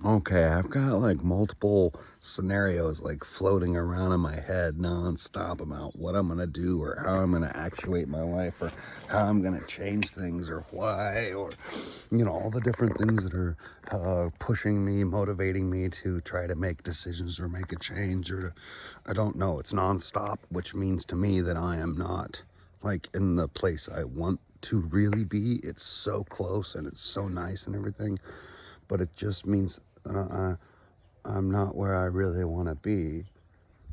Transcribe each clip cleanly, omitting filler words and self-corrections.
Okay, I've got like multiple scenarios like floating around in my head nonstop about what I'm gonna do or how I'm gonna actuate my life or how I'm gonna change things or why or all the different things that are pushing me, motivating me to try to make decisions or make a change I don't know. It's nonstop, which means to me that I am not like in the place I want to really be. It's so close and it's so nice and everything, but it just means that I'm not where I really want to be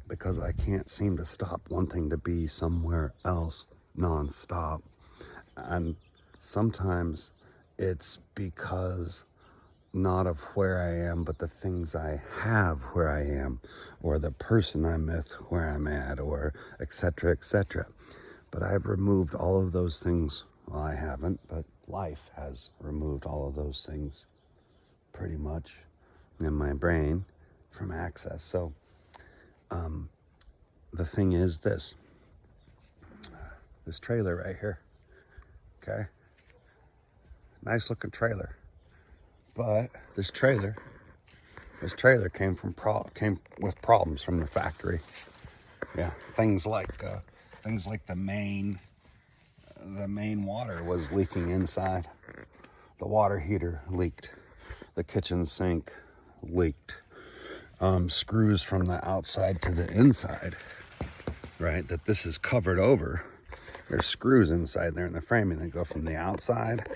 because I can't seem to stop wanting to be somewhere else nonstop. And sometimes it's because not of where I am, but the things I have where I am, or the person I'm with where I'm at, or etc., etc. But I've removed all of those things. Well, I haven't, but life has removed all of those things pretty much in my brain from access. So the thing is this trailer right here, okay? Nice looking trailer. But this trailer came with problems from the factory. Yeah, things like the main water was leaking inside. The water heater leaked. The kitchen sink leaked. Screws from the outside to the inside, right? That this is covered over. There's screws inside there in the framing. They go from the outside.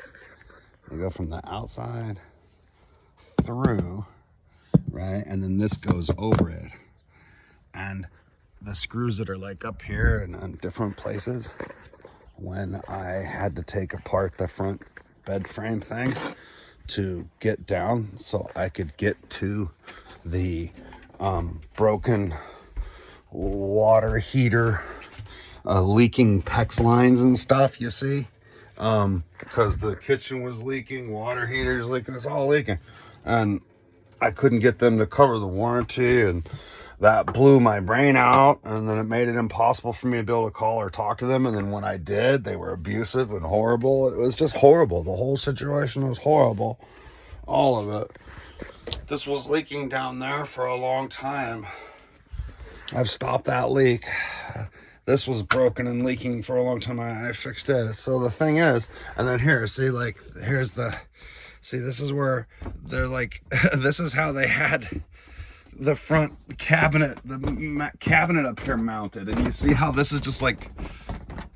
Through, right? And then this goes over it. And the screws that are like up here and on different places, when I had to take apart the front bed frame thing to get down so I could get to the broken water heater, leaking PEX lines and stuff, you see? Because the kitchen was leaking, water heaters leaking, it's all leaking. And I couldn't get them to cover the warranty, and that blew my brain out, and then it made it impossible for me to be able to call or talk to them. And then when I did, they were abusive and horrible. It was just horrible. The whole situation was horrible. All of it. This was leaking down there for a long time. I've stopped that leak. This was broken and leaking for a long time. I fixed it. So the thing is, and then here, see, like, this is where they're like, this is how they had the front cabinet, the cabinet up here mounted. And you see how this is just like,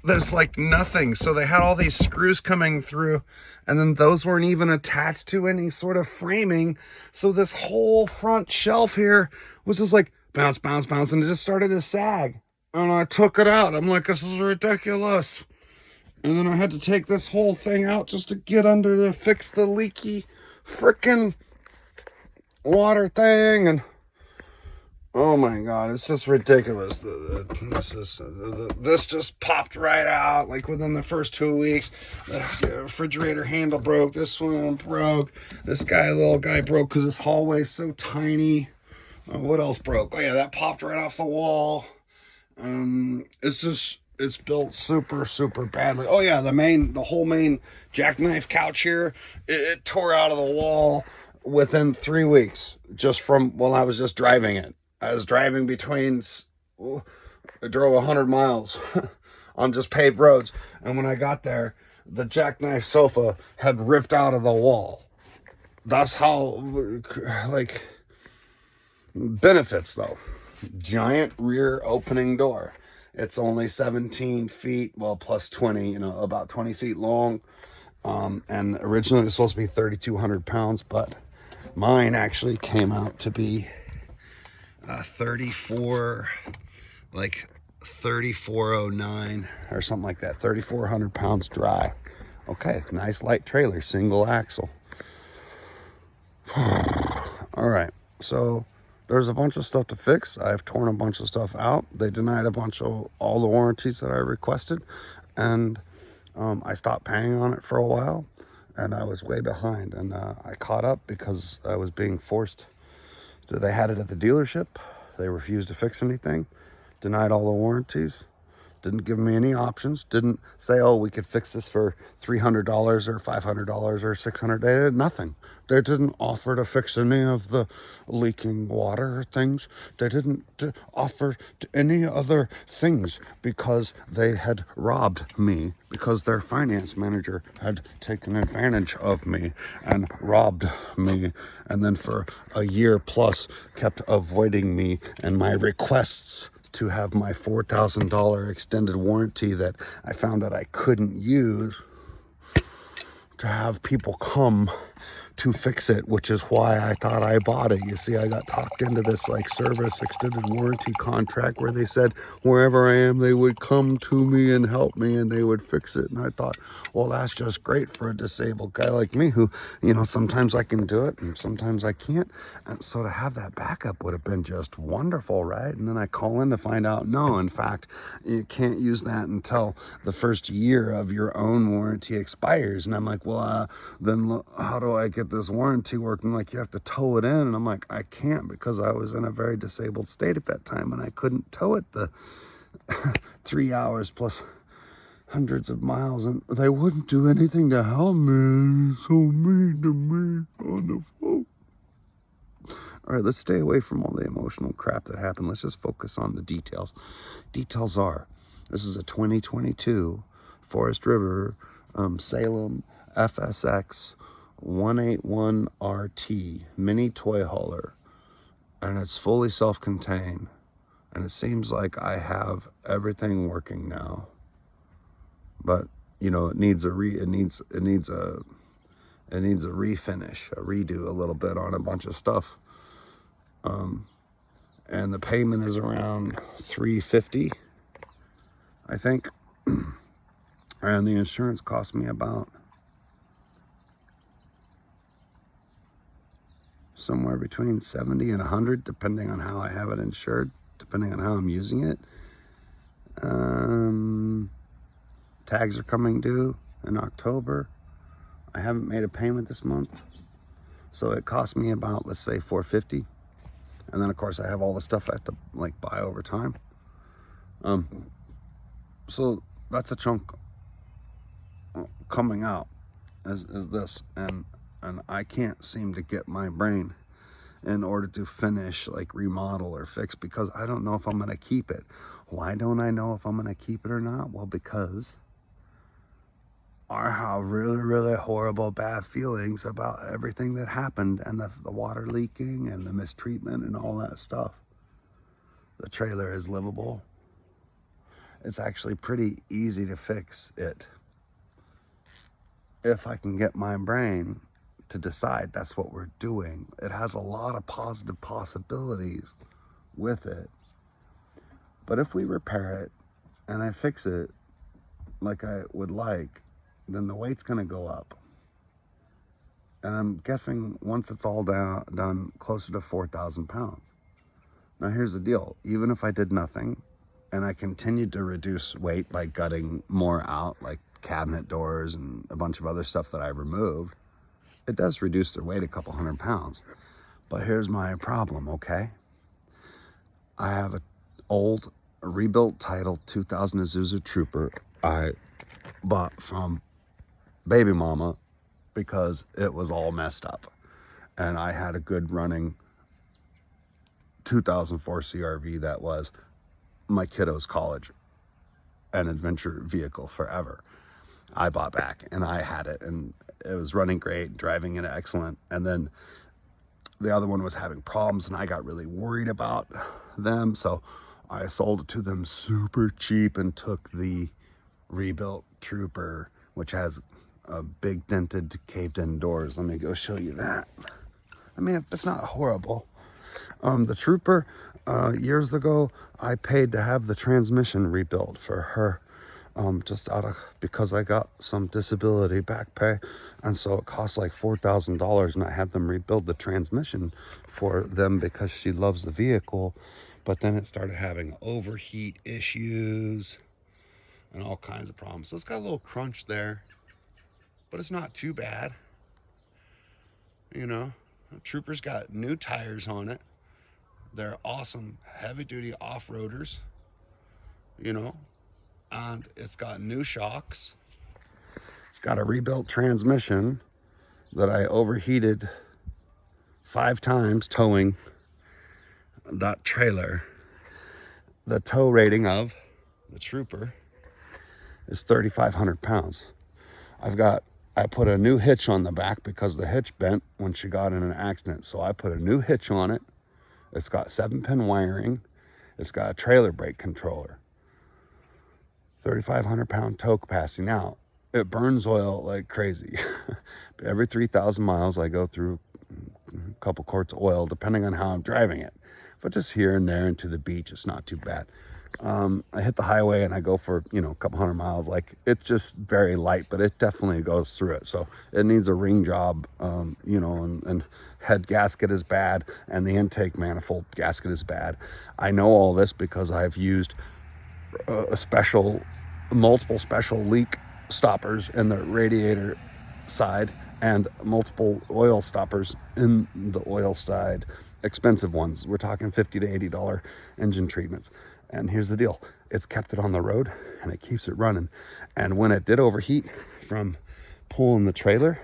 there's like nothing. So they had all these screws coming through, and then those weren't even attached to any sort of framing. So this whole front shelf here was just like bounce, bounce, bounce, and it just started to sag. And I took it out. I'm like, this is ridiculous. And then I had to take this whole thing out just to get under to fix the leaky frickin' water thing. And oh my God, it's just ridiculous. This just popped right out like within the first 2 weeks. The refrigerator handle broke. This one broke. Little guy broke because this hallway is so tiny. What else broke? Oh yeah, that popped right off the wall. It's built super, super badly. Oh yeah, the whole main jackknife couch here, it tore out of the wall within 3 weeks, just from when I was just driving it. I was driving I drove 100 miles on just paved roads. And when I got there, the jackknife sofa had ripped out of the wall. That's how, like, benefits though. Giant rear opening door. It's only 17 feet, well, plus 20, about 20 feet long. And originally it was supposed to be 3,200 pounds, but mine actually came out to be 3409 or something like that. 3,400 pounds dry. Okay, nice light trailer, single axle. All right, so there's a bunch of stuff to fix. I've torn a bunch of stuff out. They denied a bunch of all the warranties that I requested, and I stopped paying on it for a while, and I was way behind, and I caught up because I was being forced. So they had it at the dealership. They refused to fix anything, denied all the warranties, didn't give me any options, didn't say, oh, we could fix this for $300 or $500 or $600. They did nothing. They didn't offer to fix any of the leaking water things. They didn't offer any other things because they had robbed me, because their finance manager had taken advantage of me and robbed me, and then for a year plus kept avoiding me and my requests to have my $4,000 extended warranty that I found that I couldn't use, to have people come to fix it, which is why I thought I bought it. You see, I got talked into this like service extended warranty contract where they said wherever I am, they would come to me and help me and they would fix it. And I thought, well, that's just great for a disabled guy like me who, you know, sometimes I can do it and sometimes I can't. And so to have that backup would have been just wonderful, right? And then I call in to find out, no, in fact, you can't use that until the first year of your own warranty expires. And I'm like, well, then how do I get this warranty working? Like, you have to tow it in. And I'm like, I can't, because I was in a very disabled state at that time and I couldn't tow it the 3 hours plus hundreds of miles, and they wouldn't do anything to help me. So mean to me on the phone. All right, let's stay away from all the emotional crap that happened. Let's just focus on the details. Details are, this is a 2022 Forest River Salem FSX 181RT mini toy hauler, and it's fully self-contained, and it seems like I have everything working now, but you know, it needs a refinish, a redo a little bit on a bunch of stuff. And the payment is around $350, I think. And the insurance cost me about somewhere between $70 and $100, depending on how I have it insured, depending on how I'm using it. Tags are coming due in October. I haven't made a payment this month, so it cost me about, let's say, $450. And then of course I have all the stuff I have to like buy over time. So that's a chunk coming out is this, and I can't seem to get my brain in order to finish, like remodel or fix, because I don't know if I'm gonna keep it. Why don't I know if I'm gonna keep it or not? Well, because I have really horrible bad feelings about everything that happened, and the water leaking and the mistreatment and all that stuff. The trailer is livable. It's actually pretty easy to fix it if I can get my brain to decide that's what we're doing. It has a lot of positive possibilities with it. But if we repair it and I fix it like I would like, then the weight's gonna go up. And I'm guessing once it's all done, closer to 4,000 pounds. Now here's the deal. Even if I did nothing and I continued to reduce weight by gutting more out, like cabinet doors and a bunch of other stuff that I removed, it does reduce their weight a couple 100 pounds. But here's my problem, okay? I have an old rebuilt Title 2000 Isuzu Trooper I bought from baby mama because it was all messed up, and I had a good running 2004 CRV that was my kiddo's college and adventure vehicle forever. I bought back and I had it, and it was running great, driving it excellent. And then the other one was having problems and I got really worried about them, so I sold it to them super cheap and took the rebuilt Trooper, which has a big dented, caved in doors. Let me go show you that. I mean, it's not horrible. The Trooper, years ago, I paid to have the transmission rebuilt for her, just because I got some disability back pay. And so it cost like $4,000, and I had them rebuild the transmission for them because she loves the vehicle. But then it started having overheat issues and all kinds of problems. So it's got a little crunch there, but it's not too bad. You know, the Trooper's got new tires on it. They're awesome heavy duty off-roaders, you know, and it's got new shocks. It's got a rebuilt transmission, that I overheated 5 times towing that trailer. The tow rating of the Trooper is 3,500 pounds. I put a new hitch on the back because the hitch bent when she got in an accident. So I put a new hitch on it. It's got 7-pin wiring. It's got a trailer brake controller. 3,500 pound tow capacity. Now, it burns oil like crazy. Every 3,000 miles, I go through a couple quarts of oil, depending on how I'm driving it. But just here and there and to the beach, it's not too bad. I hit the highway and I go for, a couple hundred miles. Like, it's just very light, but it definitely goes through it. So it needs a ring job, and head gasket is bad and the intake manifold gasket is bad. I know all this because I've used multiple special leak stoppers in the radiator side and multiple oil stoppers in the oil side, expensive ones. We're talking $50 to $80 engine treatments. And here's the deal. It's kept it on the road and it keeps it running. And when it did overheat from pulling the trailer,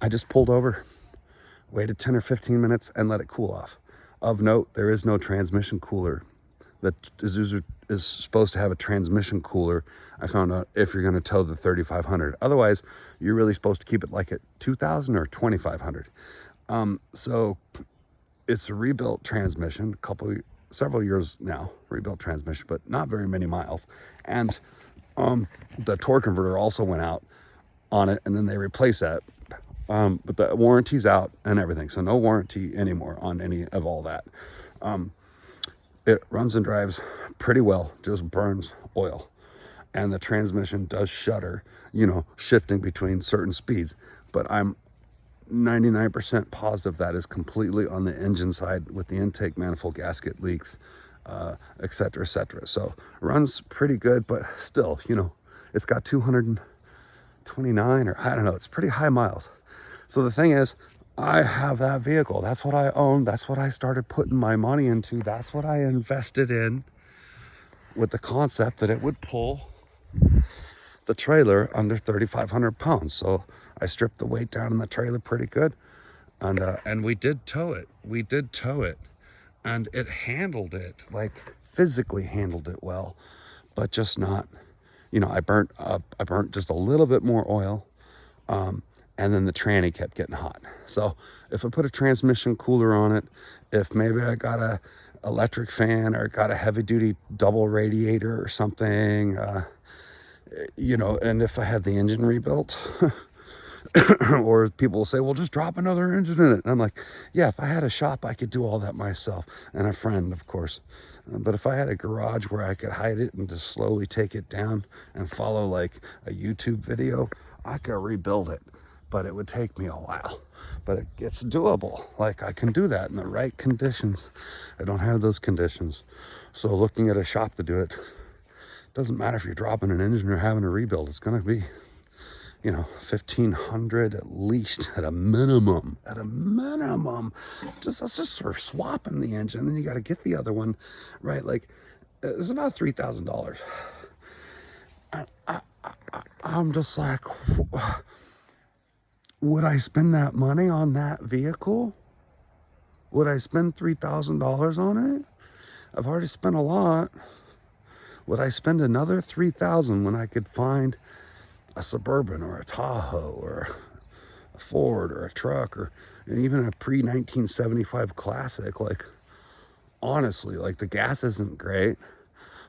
I just pulled over, waited 10 or 15 minutes and let it cool off. Of note, there is no transmission cooler. The Isuzu is supposed to have a transmission cooler, I found out, if you're going to tow the 3,500. Otherwise, you're really supposed to keep it like at 2,000 or 2,500. So it's a rebuilt transmission, several years now, rebuilt transmission, but not very many miles. And the torque converter also went out on it, and then they replaced that. But the warranty's out and everything, so no warranty anymore on any of all that. It runs and drives pretty well, just burns oil. And the transmission does shudder, shifting between certain speeds. But I'm 99% positive that is completely on the engine side with the intake manifold gasket leaks, et cetera, et cetera. So runs pretty good, but still, it's got 229 or I don't know, it's pretty high miles. So the thing is, I have that vehicle. That's what I own. That's what I started putting my money into. That's what I invested in, with the concept that it would pull the trailer under 3,500 pounds. So I stripped the weight down in the trailer pretty good. And we did tow it. And it handled it, like physically handled it well, but just not, I burnt just a little bit more oil. And then the tranny kept getting hot. So if I put a transmission cooler on it, if maybe I got a electric fan or got a heavy duty double radiator or something, and if I had the engine rebuilt, or people will say, well, just drop another engine in it. And I'm like, yeah, if I had a shop, I could do all that myself, and a friend, of course. But if I had a garage where I could hide it and just slowly take it down and follow like a YouTube video, I could rebuild it. But it would take me a while. But it's doable. Like, I can do that in the right conditions. I don't have those conditions. So looking at a shop to do it, doesn't matter if you're dropping an engine or having a rebuild. It's going to be, $1,500 at least, at a minimum. That's just for swapping the engine. Then you got to get the other one, right? Like, it's about $3,000. I'm just like, would I spend that money on that vehicle? Would I spend $3,000 on it? I've already spent a lot. Would I spend another $3,000 when I could find a Suburban or a Tahoe or a Ford or a truck or even a pre-1975 Classic? Like, honestly, like, the gas isn't great,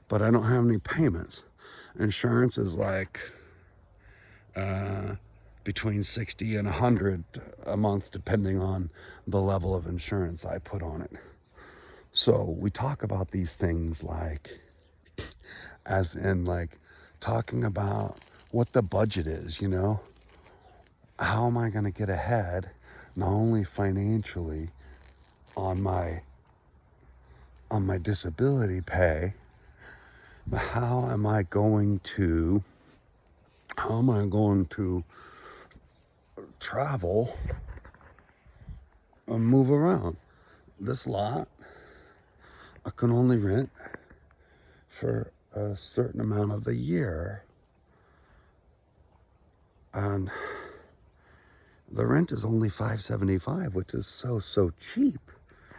but I don't have any payments. Insurance is like between 60 and 100 a month, depending on the level of insurance I put on it. So we talk about these things like, as in like talking about what the budget is, how am I going to get ahead, not only financially on my disability pay, but how am I going to travel and move around. This lot I can only rent for a certain amount of the year, and the rent is only $575, which is so cheap.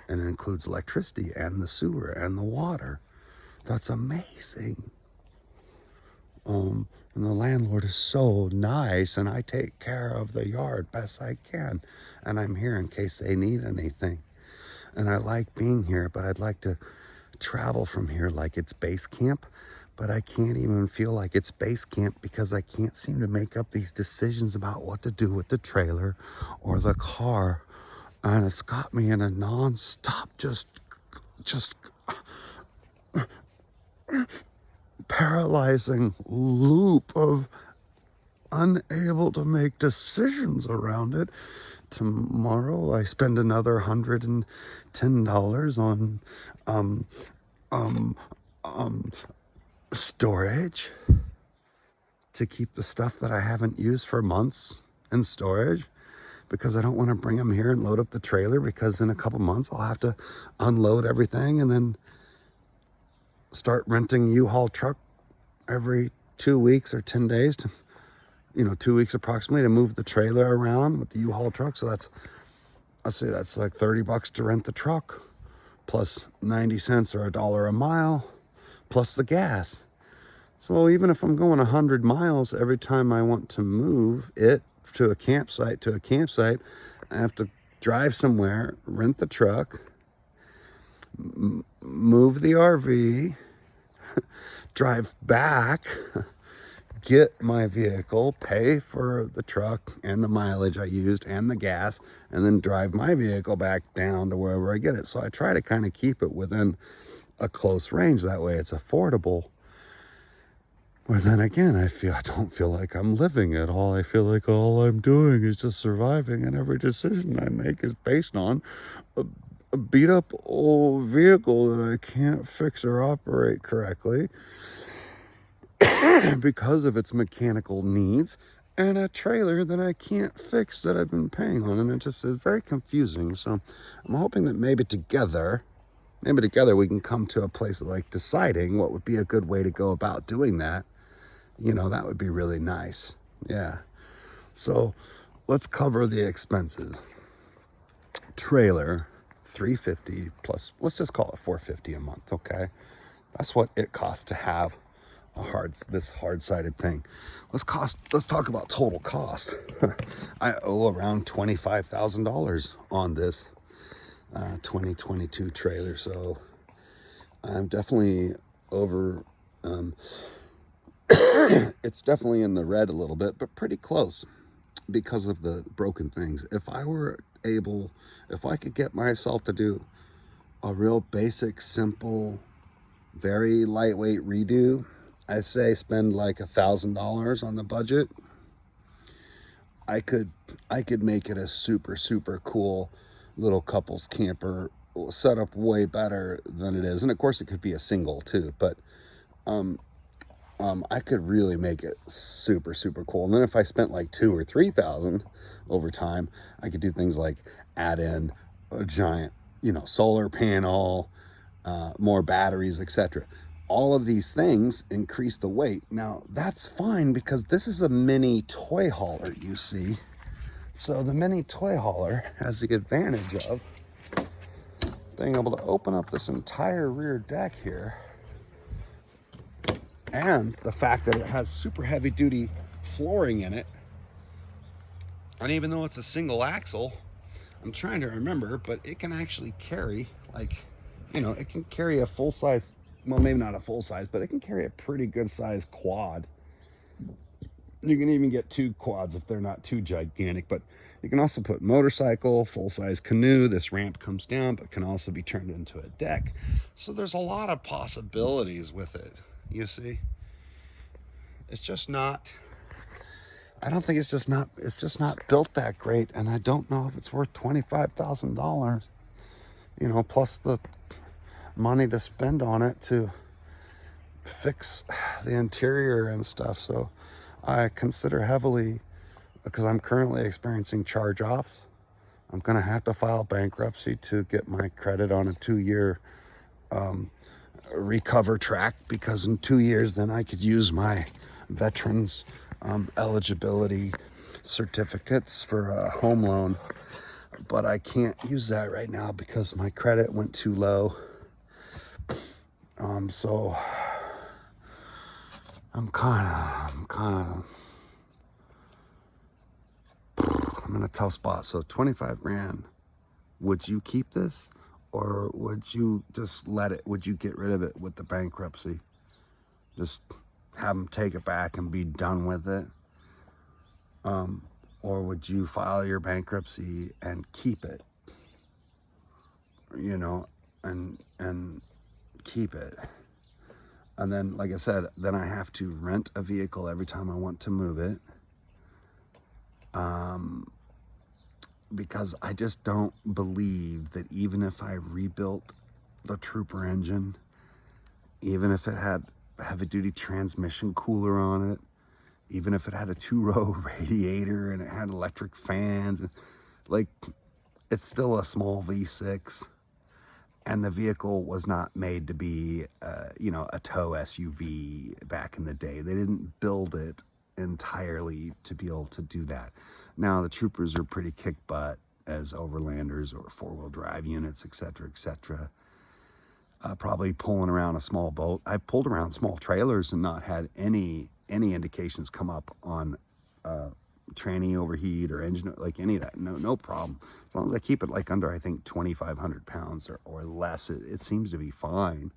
And it includes electricity and the sewer and the water. That's amazing. And the landlord is so nice, and I take care of the yard best I can. And I'm here in case they need anything. And I like being here, but I'd like to travel from here like it's base camp. But I can't even feel like it's base camp because I can't seem to make up these decisions about what to do with the trailer or the car. And it's got me in a non-stop, just paralyzing loop of unable to make decisions around it. Tomorrow I spend another $110 on storage to keep the stuff that I haven't used for months in storage, because I don't want to bring them here and load up the trailer, because in a couple months I'll have to unload everything and then start renting U-Haul truck every 2 weeks or 10 days to, 2 weeks approximately, to move the trailer around with the U-Haul truck. So that's like $30 to rent the truck, plus 90 cents or $1 a mile, plus the gas. So even if I'm going 100 miles every time I want to move it to a campsite, I have to drive somewhere, rent the truck, move the RV, drive back, get my vehicle, pay for the truck and the mileage I used and the gas, and then drive my vehicle back down to wherever I get it. So I try to kind of keep it within a close range. That way it's affordable. But then again, I don't feel like I'm living at all. I feel like all I'm doing is just surviving, and every decision I make is based on a beat up old vehicle that I can't fix or operate correctly because of its mechanical needs, and a trailer that I can't fix that I've been paying on. And it just is very confusing. So I'm hoping that maybe together we can come to a place of like deciding what would be a good way to go about doing that. That would be really nice. Yeah. So let's cover the expenses. Trailer, $350 plus, let's just call it $450 a month, okay? That's what it costs to have this hard-sided thing. Let's talk about total cost. I owe around $25,000 on this 2022 trailer, so I'm definitely over. It's definitely in the red a little bit, but pretty close because of the broken things. If I could get myself to do a real basic, simple, very lightweight redo, I say spend like $1,000 on the budget. I could make it a super, super cool little couples camper, set up way better than it is. And of course it could be a single too, but I could really make it super, super cool. And then if I spent like $2,000 or $3,000 over time, I could do things like add in a giant, solar panel, more batteries, etc. All of these things increase the weight. Now that's fine because this is a mini toy hauler, you see. So the mini toy hauler has the advantage of being able to open up this entire rear deck here, and the fact that it has super heavy duty flooring in it. And even though it's a single axle, I'm trying to remember, but it can actually carry it can carry a full size, well, maybe not a full size, but it can carry a pretty good sized quad. You can even get 2 quads if they're not too gigantic, but you can also put motorcycle, full size canoe. This ramp comes down, but can also be turned into a deck. So there's a lot of possibilities with it. You see, it's just not built that great. And I don't know if it's worth $25,000, plus the money to spend on it to fix the interior and stuff. So I consider heavily, because I'm currently experiencing charge-offs, I'm going to have to file bankruptcy to get my credit on a 2-year recover track, because in 2 years then I could use my veterans eligibility certificates for a home loan, but I can't use that right now because my credit went too low. So I'm in a tough spot. So 25 grand. Would you keep this, or would you just let it? Would you get rid of it with the bankruptcy? Just have them take it back and be done with it? Or would you file your bankruptcy and keep it? You know, and keep it. And then, like I said, then I have to rent a vehicle every time I want to move it. Because I just don't believe that even if I rebuilt the Trooper engine, even if it had heavy-duty transmission cooler on it, even if it had a 2-row radiator and it had electric fans, like, it's still a small V6. And the vehicle was not made to be, a tow SUV back in the day. They didn't build it entirely to be able to do that. Now, the Troopers are pretty kick butt as overlanders or four-wheel drive units, etc., etc. Probably pulling around a small boat. I've pulled around small trailers and not had any indications come up on tranny overheat or engine, like any of that. No problem. As long as I keep it like under, I think, 2,500 pounds or less, it seems to be fine.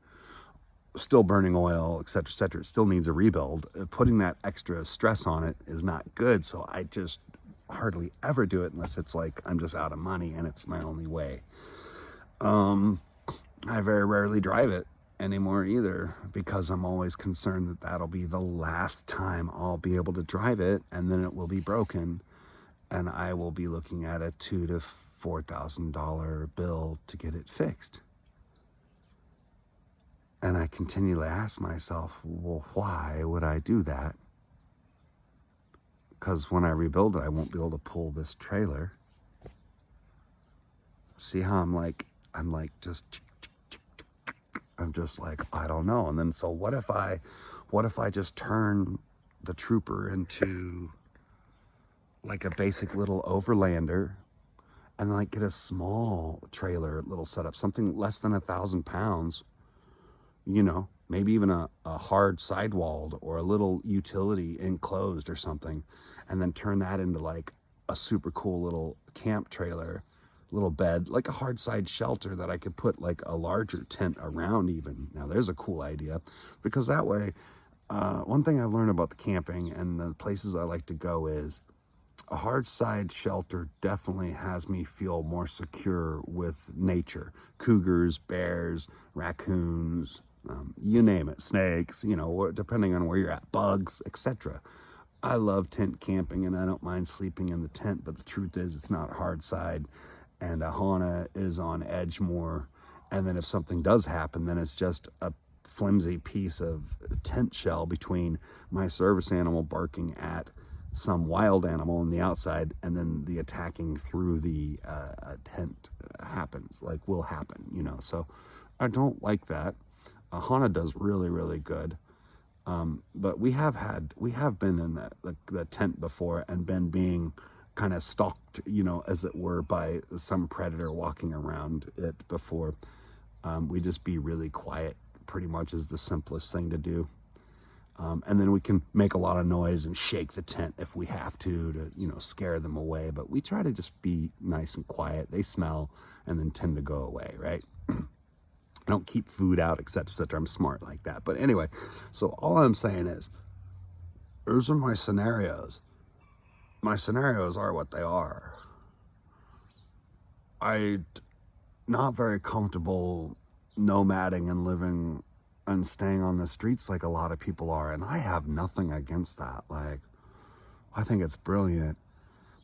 Still burning oil, etc., etc. It still needs a rebuild. Putting that extra stress on it is not good, so I just hardly ever do it unless it's like I'm just out of money and it's my only way. I very rarely drive it anymore either, because I'm always concerned that that'll be the last time I'll be able to drive it, and then it will be broken and I will be looking at a $2,000 to $4,000 bill to get it fixed. And I continually ask myself, well, why would I do that? Because when I rebuild it, I won't be able to pull this trailer. See how I'm just like, I don't know. And then, so what if I just turn the Trooper into like a basic little overlander, and like get a small trailer, little setup, something less than 1,000 pounds, maybe even a hard sidewalled or a little utility enclosed or something, and then turn that into like a super cool little camp trailer, little bed, like a hard side shelter that I could put like a larger tent around even. Now there's a cool idea, because that way, one thing I've learned about the camping and the places I like to go is a hard side shelter definitely has me feel more secure with nature. Cougars, bears, raccoons, you name it, snakes, depending on where you're at, bugs, etc. I love tent camping and I don't mind sleeping in the tent, but the truth is it's not hard side, and a Hana is on edge more. And then if something does happen, then it's just a flimsy piece of tent shell between my service animal barking at some wild animal on the outside, and then the attacking through the tent will happen, so I don't like that. Hana does really, really good. But we have been in the tent before and been being kind of stalked, as it were, by some predator walking around it before. We just be really quiet, pretty much is the simplest thing to do. And then we can make a lot of noise and shake the tent if we have to scare them away. But we try to just be nice and quiet. They smell and then tend to go away, right? I don't keep food out, etc., etc. I'm smart like that. But anyway, so all I'm saying is, those are my scenarios. My scenarios are what they are. I'm not very comfortable nomading and living and staying on the streets like a lot of people are, and I have nothing against that. Like, I think it's brilliant,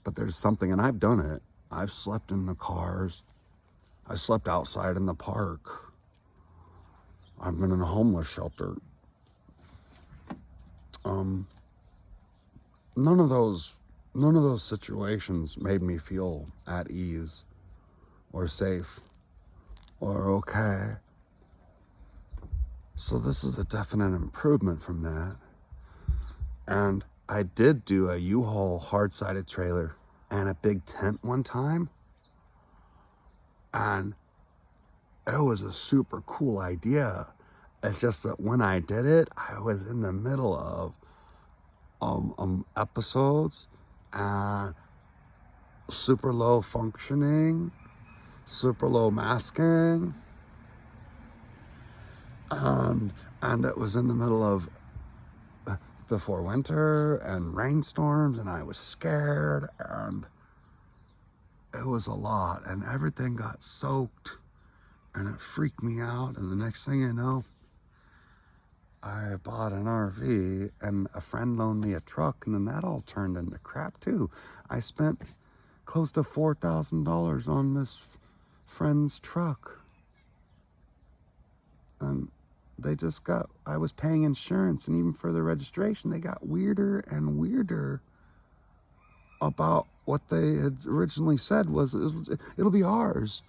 but there's something, and I've done it. I've slept in the cars. I slept outside in the park. I've been in a homeless shelter. None of those situations made me feel at ease or safe or okay. So this is a definite improvement from that. And I did do a U-Haul hard-sided trailer and a big tent one time, and it was a super cool idea. It's just that when I did it, I was in the middle of episodes and super low functioning, super low masking, and it was in the middle of before winter and rainstorms, and I was scared, and it was a lot, and everything got soaked, and it freaked me out. And the next thing you know, I bought an RV, and a friend loaned me a truck, and then that all turned into crap too. I spent close to $4,000 on this friend's truck, and I was paying insurance, and even for the registration, they got weirder and weirder about what they had originally said was it'll be ours.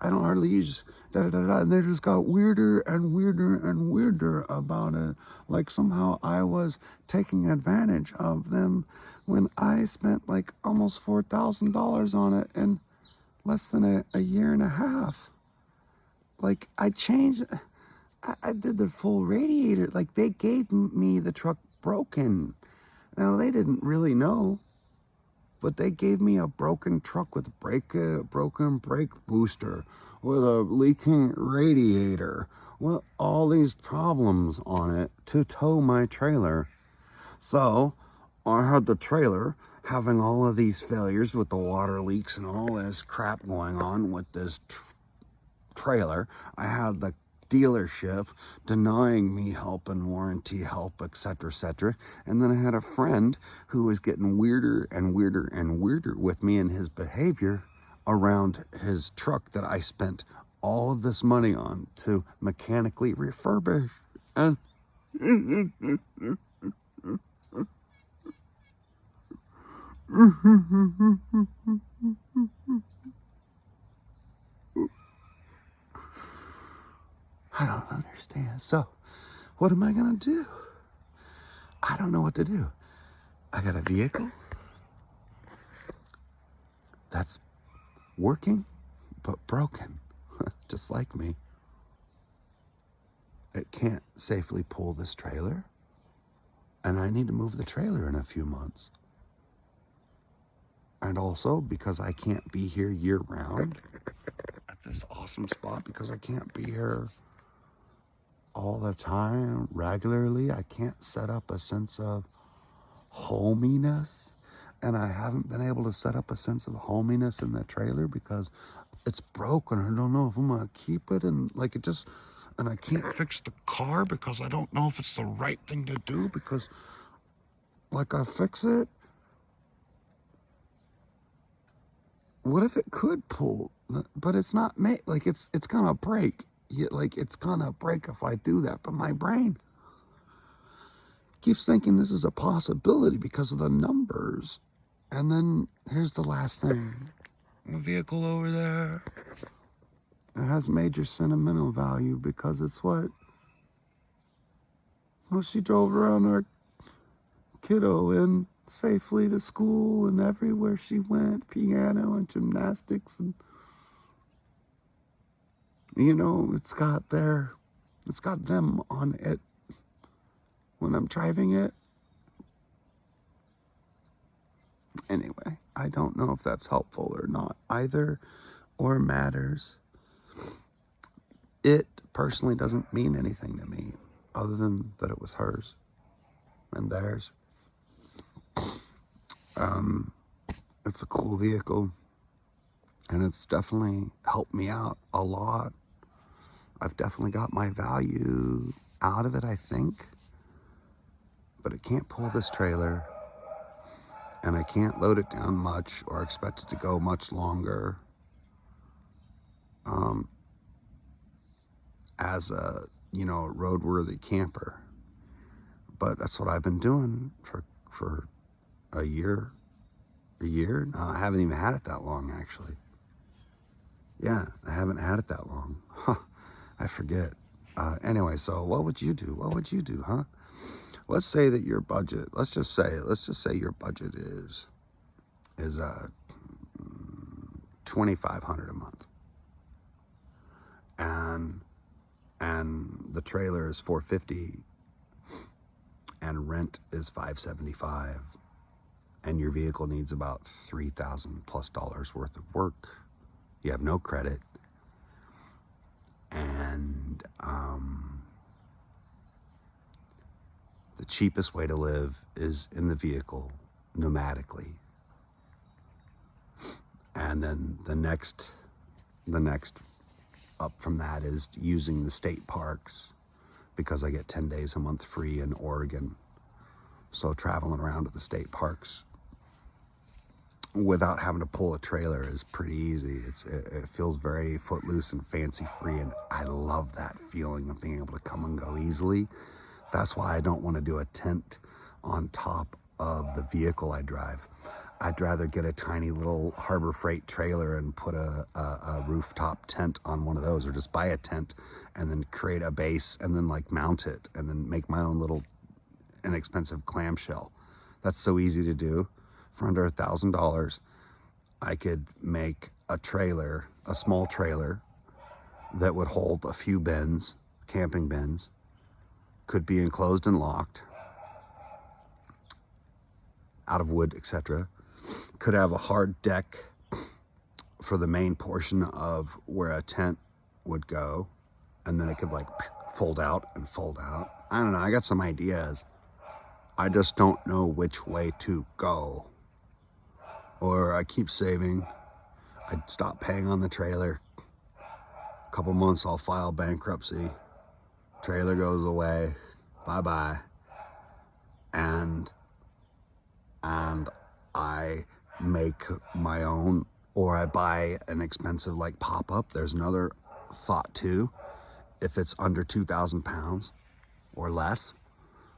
I don't hardly use da da da da, and they just got weirder and weirder and weirder about it. Like somehow I was taking advantage of them when I spent like almost $4,000 on it in less than a year and a half. Like I did the full radiator. Like they gave me the truck broken. Now they didn't really know. But they gave me a broken truck with a broken brake booster, with a leaking radiator, with all these problems on it to tow my trailer. So I had the trailer having all of these failures with the water leaks and all this crap going on with this trailer. I had the dealership denying me help and warranty help, etc., etc. And then I had a friend who was getting weirder and weirder and weirder with me and his behavior around his truck that I spent all of this money on to mechanically refurbish. And I don't understand. So, what am I gonna do? I don't know what to do. I got a vehicle that's working, but broken, just like me. It can't safely pull this trailer, and I need to move the trailer in a few months. And also, because I can't be here year round at this awesome spot, because I can't be here all the time regularly, I can't set up a sense of hominess. And I haven't been able to set up a sense of hominess in the trailer because it's broken. I don't know if I'm gonna keep it, and like it just, and I can't fix the car because I don't know if it's the right thing to do, because like I fix it, what if it could pull, but it's not made, like it's gonna break. Like it's gonna break if I do that, but my brain keeps thinking this is a possibility because of the numbers. And then here's the last thing. A vehicle over there, it has major sentimental value because it's what, well, she drove around our kiddo in safely to school and everywhere she went, piano and gymnastics, and you know, it's got them on it when I'm driving it. Anyway, I don't know if that's helpful or not either, or matters. It personally doesn't mean anything to me other than that it was hers and theirs. It's a cool vehicle, and it's definitely helped me out a lot. I've definitely got my value out of it, I think, but it can't pull this trailer, and I can't load it down much or expect it to go much longer as a, you know, roadworthy camper. But that's what I've been doing for a year. No, I haven't even had it that long, actually. Yeah, I haven't had it that long. Huh, I forget. Anyway, so what would you do? What would you do, huh? let's say that your budget, let's just say your budget is $2,500 a month, and the trailer is $450, and rent is $575, and your vehicle needs about $3,000+ worth of work. You have no credit, and the cheapest way to live is in the vehicle nomadically. And then the next up from that is using the state parks, because I get 10 days a month free in Oregon. So traveling around to the state parks without having to pull a trailer is pretty easy. It feels very footloose and fancy free, and I love that feeling of being able to come and go easily. That's why I don't want to do a tent on top of the vehicle I drive. I'd rather get a tiny little Harbor Freight trailer and put a rooftop tent on one of those, or just buy a tent and then create a base and then like mount it and then make my own little inexpensive clamshell. That's so easy to do. For under $1,000, I could make a trailer, a small trailer that would hold a few bins, camping bins, could be enclosed and locked, out of wood, etc. Could have a hard deck for the main portion of where a tent would go, and then it could like fold out and fold out. I don't know, I got some ideas. I just don't know which way to go. Or I keep saving. I'd stop paying on the trailer. A couple months I'll file bankruptcy. Trailer goes away. Bye-bye. And I make my own, or I buy an expensive like pop-up. There's another thought too. If it's under 2,000 pounds or less,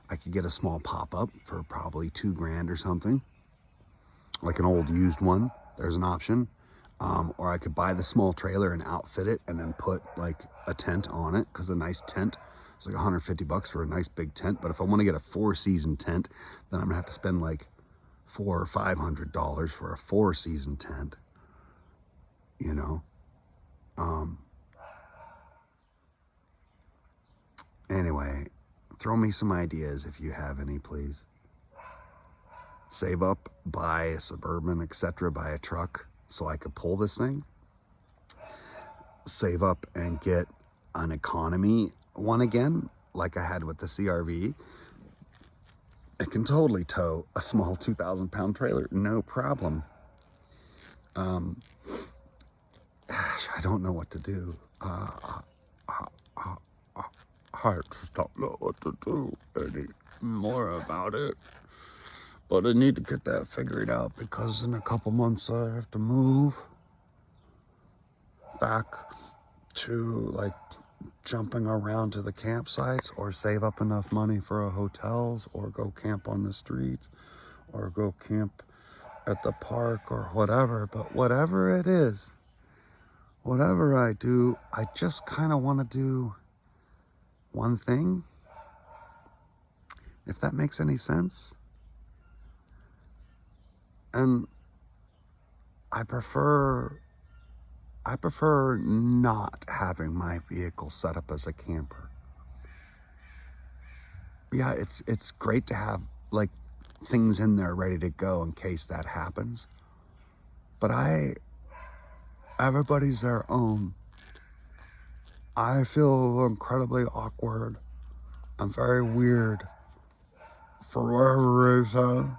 I could get a small pop-up for probably $2,000 or something. Like an old used one, there's an option. Or I could buy the small trailer and outfit it and then put like a tent on it, because a nice tent is like $150 for a nice big tent. But if I want to get a 4-season tent, then I'm gonna have to spend like $400 or $500 for a 4-season tent, you know. Anyway, throw me some ideas if you have any, please. Save up, buy a Suburban, etc., buy a truck so I could pull this thing. Save up and get an economy one again, like I had with the CRV. It can totally tow a small 2,000-pound trailer, no problem. Gosh, I don't know what to do. I just don't know what to do any more about it. But I need to get that figured out, because in a couple months I have to move back to like jumping around to the campsites, or save up enough money for hotels, or go camp on the streets, or go camp at the park, or whatever. But whatever it is, whatever I do, I just kind of want to do one thing, if that makes any sense. And I prefer not having my vehicle set up as a camper. Yeah, it's great to have like things in there ready to go in case that happens. But everybody's their own. I feel incredibly awkward. I'm very weird for whatever reason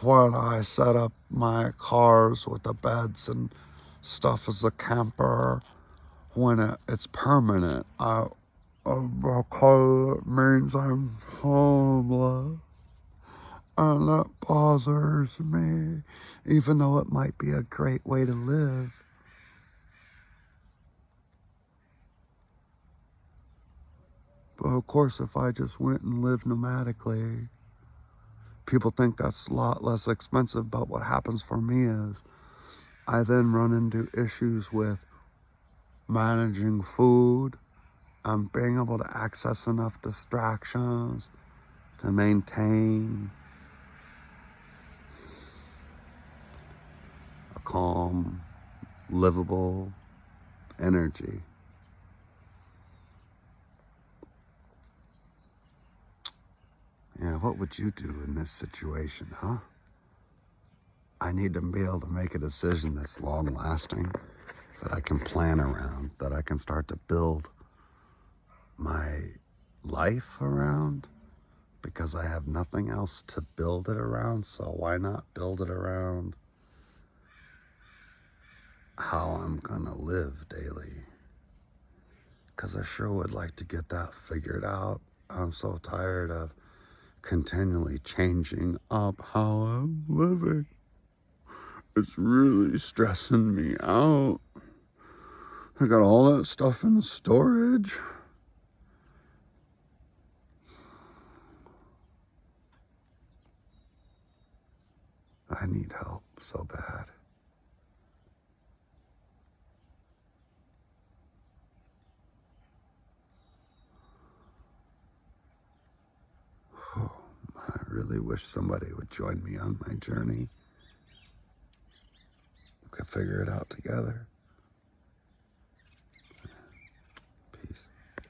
when I set up my cars with the beds and stuff as a camper, when it's permanent. Because it means I'm homeless, and that bothers me, even though it might be a great way to live. But of course, if I just went and lived nomadically, people think that's a lot less expensive. But what happens for me is I then run into issues with managing food, being able to access enough distractions, to maintain a calm, livable energy. Yeah, what would you do in this situation, huh? I need to be able to make a decision that's long lasting, that I can plan around, that I can start to build my life around, because I have nothing else to build it around. So why not build it around how I'm gonna live daily? Because I sure would like to get that figured out. I'm so tired of continually changing up how I'm living. It's really stressing me out. I got all that stuff in storage. I need help so bad. Oh, I really wish somebody would join me on my journey. We could figure it out together.